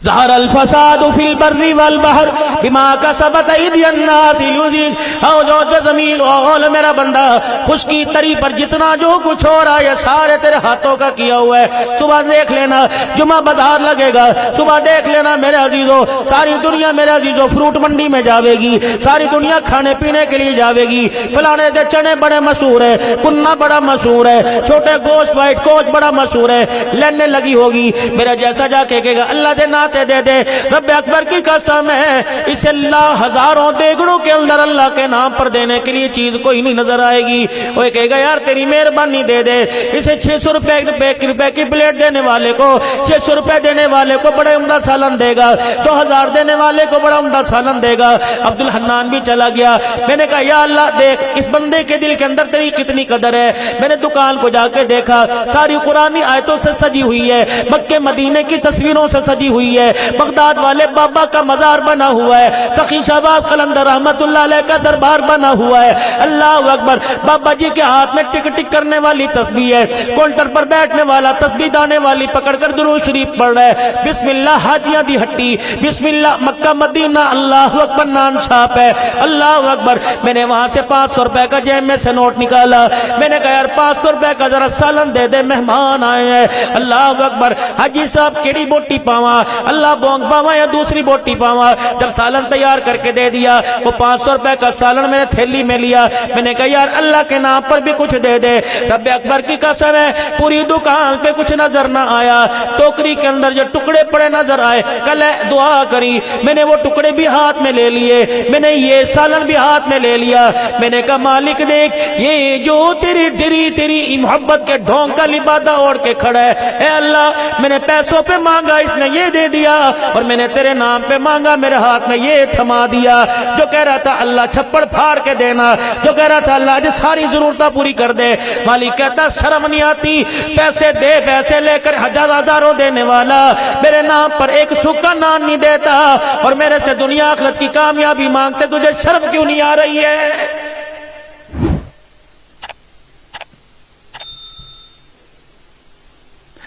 ظہر الفساد فی البر والبحر بما کسبت ایدی الناس لیذیق او جو زمین اول میرا بندہ خشکی تری پر جتنا جو کچھ ہو رہا ہے سارے تیرے ہاتھوں کا کیا ہوا ہے. صبح دیکھ لینا جمعہ بازار لگے گا, صبح دیکھ لینا میرے عزیزو ساری دنیا میرے عزیزو فروٹ منڈی میں جاوے گی, ساری دنیا کھانے پینے کے لیے جاوے گی. فلانے دے چنے بڑے مشہور ہے, کننا بڑا مشہور ہے, چھوٹے گوشت وائٹ کوچ بڑا مشہور ہے, لینے لگی ہوگی. میرا جیسا جا کے کہے گا اللہ دے ناتے دے دے, رب اکبر کی قسم ہے اسے اللہ ہزاروں دیگڑوں کے اندر اللہ کے نام پر دینے کے لیے چیز کوئی نہیں نظر آئے گی. وہ کہے گا یار تیری مہربانی دے دے. اسے 600 روپے کی پلیٹ دینے والے کو 600 روپے دینے والے کو بڑے عمدہ سالن دے گا, 2000 دینے والے کو بڑا عمدہ سالن دے گا. عبد الحنان بھی چلا گیا. میں نے کہا یا اللہ دیکھ اس بندے کے دل کے اندر تیری کتنی قدر ہے. میں نے دکان کو جا کے دیکھا ساری قرآنی آیتوں سے سجی ہوئی ہے, مکے مدینے کی تصویروں سے سجی ہوئی ہے, بغداد والے بابا کا مزار بنا ہوا ہے, سخی شہباز قلندر رحمت اللہ علیہ کا دربار بنا ہوا ہے. اللہ اکبر. بابا جی کے ہاتھ میں ٹک ٹک کرنے والی تسبیح ہے, کونٹر پر بیٹھنے والا تسبیح دانے والی پکڑ کر درود شریف پڑھ رہا ہے. بسم اللہ حاجیاں دی ہٹی, بسم اللہ مکہ مدینہ, اللہ اکبر نان چھاپ ہے. اللہ اکبر. میں نے وہاں سے 500 روپے کا جیب میں سے نوٹ نکالا. میں نے کہا یار 500 روپے کا ذرا سالن دے دے, مہمان آئے ہیں. اللہ اکبر. حاجی صاحب کیڑی بوٹی پاواں, اللہ بونگ پاواں یا دوسری بوٹی پاواں. جب سالن تیار کر کے دے دیا, وہ 500 روپے کا سالن میں نے تھیلی میں لیا. میں نے کہا یار اللہ کے نام پر بھی کچھ دے دے. رب اکبر کی قسم ہے پوری دکان پہ کچھ نظر نہ آیا. ٹوکری کے اندر جو ٹکڑے پڑے نظر آئے, کل دعا کری. میں نے وہ ٹکڑے بھی ہاتھ میں لے لیے, میں نے یہ سالن بھی ہاتھ میں لے لیا. میں نے کہا مالک دیکھ یہ جو تیری محبت کے ڈھونگ کا لبادہ اوڑھ کے کھڑا ہے, اے اللہ میں نے پیسوں پہ مانگا اس نے یہ دے دیا, اور میں نے تیرے نام پہ مانگا میرے ہاتھ میں یہ تھما دیا. جو کہہ رہا تھا اللہ چھپڑ پھاڑ کے دینا, جو کہہ رہا تھا اللہ جو ساری ضرورتیں پوری کر دے. مالک کہتا شرم نہیں آتی, پیسے دے پیسے لے کر ہزاروں دینے والا میرے نام پر ایک سکا نان نہیں دیتا, اور میرے سے دنیا آخرت کی کامیابی مانگتے, تجھے شرم کیوں نہیں آ رہی ہے؟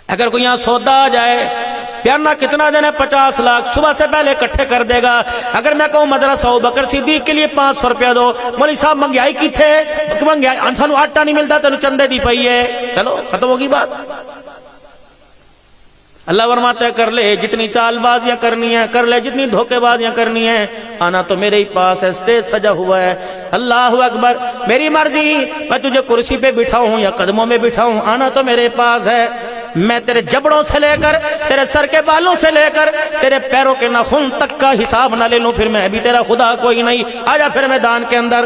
اگر کوئی یہاں سودا آ جائے, پیانا کتنا دینا ہے 50 لاکھ, صبح سے پہلے اکٹھے کر دے گا. اگر میں کہوں مدرسہ ابوبکر صدیق کے لیے 500 روپیہ دو, مولوی صاحب منگیائی کی تھے, منگیائی انسانو آٹا نہیں ملتا تینو چندے دی پئی ہے, چلو ختم ہوگی بات. اللہ فرماتا ہے کر لے جتنی چال بازیاں کرنی ہیں کر لے, جتنی دھوکے بازیاں کرنی ہیں, آنا تو میرے ہی پاس ہے, اسٹیج سجا ہوا ہے. اللہ اکبر. میری مرضی میں تجھے کرسی پہ بٹھاؤں یا قدموں میں بٹھاؤں, آنا تو میرے پاس ہے. میں تیرے جبڑوں سے لے کر تیرے سر کے بالوں سے لے کر تیرے پیروں کے ناخن تک کا حساب نہ لے لوں, پھر میں بھی تیرا خدا کوئی نہیں. آجا پھر میدان کے اندر.